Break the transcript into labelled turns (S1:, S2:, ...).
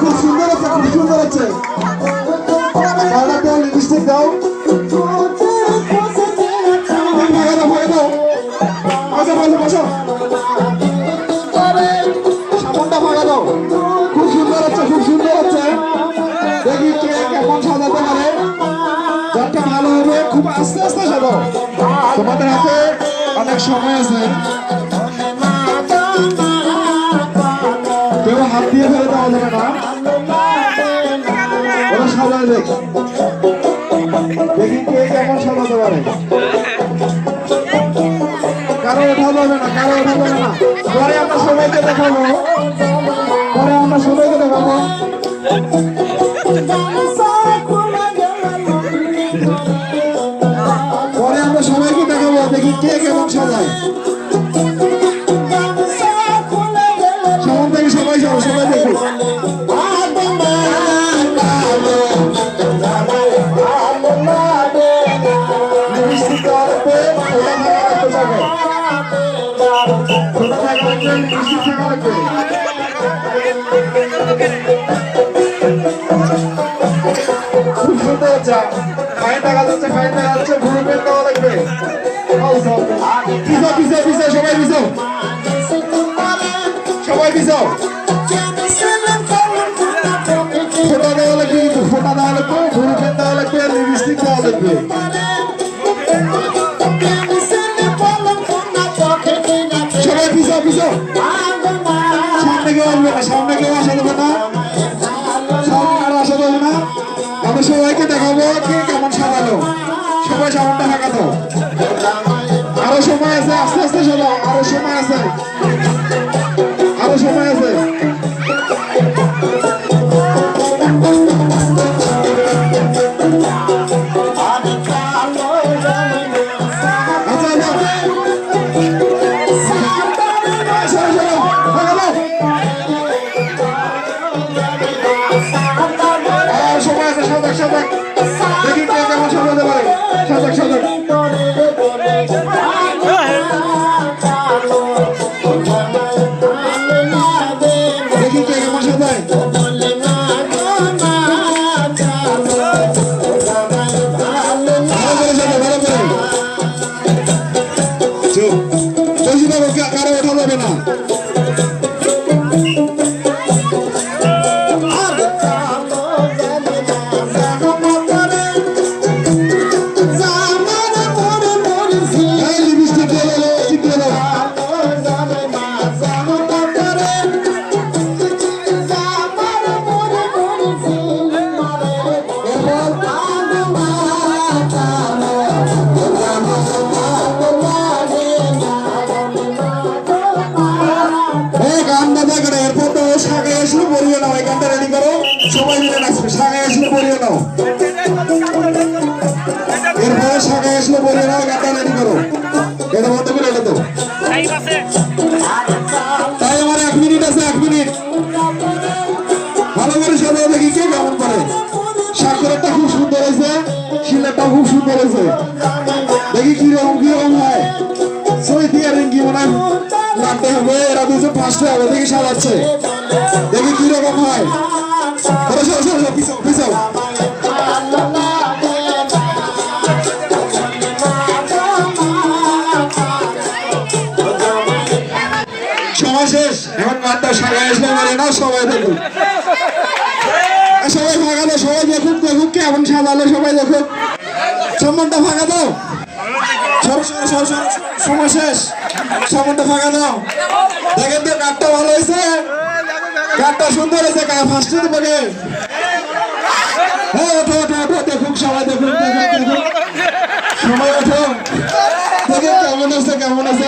S1: খুব সুন্দর আছে, খুব সুন্দর আছে। লিপস্টিক দাও, সামনটা ভাঙা দাও। খুব সুন্দর আছে, খুব সুন্দর আছে। দেখি কে কেমন সাজাতে পারে, যারটা ভালো হবে। খুব আস্তে আস্তে সাজাও, তোমাদের হাতে অনেক সময় আছে। কেউ হাত দিয়ে ফেলে দেওয়া যাবে না, ওরা সাজায় দেখি কে কেমন সাজাতে পারে। কারো ওঠা যাবে না, কারো ওঠা যাবে না। পরে আমরা সবাইকে দেখাবো, পরে আমরা সবাইকে দেখাবো। পরে আমরা সবাইকে দেখাবো, দেখি কে কেমন সাজায়। সবাই যাও, সবাই দেখি। খুব সুন্দর হচ্ছে, ফাইন দেখা যাচ্ছে, ফাইন দেখা যাচ্ছে। ভুল পেন দেওয়া লাগবে। পিছাও পিছাও পিছাও, সবাই পিছাও, সবাই পিছাও। ফোটা দেওয়া লাগবে, ফোটা দেওয়া লাগবে, ভুল পেন দেওয়া লাগবে, লিপস্টিক দেওয়া লাগবে। সবাই পিছাও পিছাও, সামনে কেউ আসবে না, সামনে কেউ আসা দেবে না, সামনে আরো আসা দেবে না। আমি সবাইকে দেখাবো কে কেমন সাজালো। সবাই সামনটা ফাঁকা দাও, আরো সময় আছে, আস্তে আস্তে সাজাও, আরো সময় আছে, আরো সময় আছে। দেখি কে কেমন সাজাতে পারে। সাজাক সাজাক, দেখি কে কেমন সাজায়। কারো ওঠা যাবে না। সবাই মিলে নাচবে, সাগায় আসলে পড়িয়ে নাও। এরপরে সাগায় আসলে পড়িয়ে নাও, গানটা রেডি করো। এটা বন্ধ করে এটা তো। তাই আমার 1 মিনিট আছে, 1 মিনিট। ভালো করে সাজাও, দেখি কে কেমন করে। স্বাক্ষরটা খুব সুন্দর হয়েছে, শিলাটা খুব সুন্দর হয়েছে। দেখি কিরকম কিরকম হয়। সৈতি আর কি মনে লাগতে হবে, এরা দুজন ফার্স্টে হবে। দেখি সাজাচ্ছে, দেখি কিরকম হয়। সময় শেষ, এখন গানটা সবাই আসলে মানে না। সবাই দেখুক, সবাই ফাঁকা দাও, সবাই দেখুক, দেখুক কেমন সাজালো। সবাই দেখুক, সম্মানটা ফাঁকা দাও। সময় শেষ, সম্মানটা ফাঁকা দাও। দেখেন তো গানটা ভালো হয়েছে, গানটা সুন্দর হয়েছে। ফার্স্টে তোমাকে ওঠো ওঠো ওঠো, দেখুক সবাই, দেখুক দেখুক দেখুক, সময় ওঠো, দেখে কেমন আছে কেমন আছে।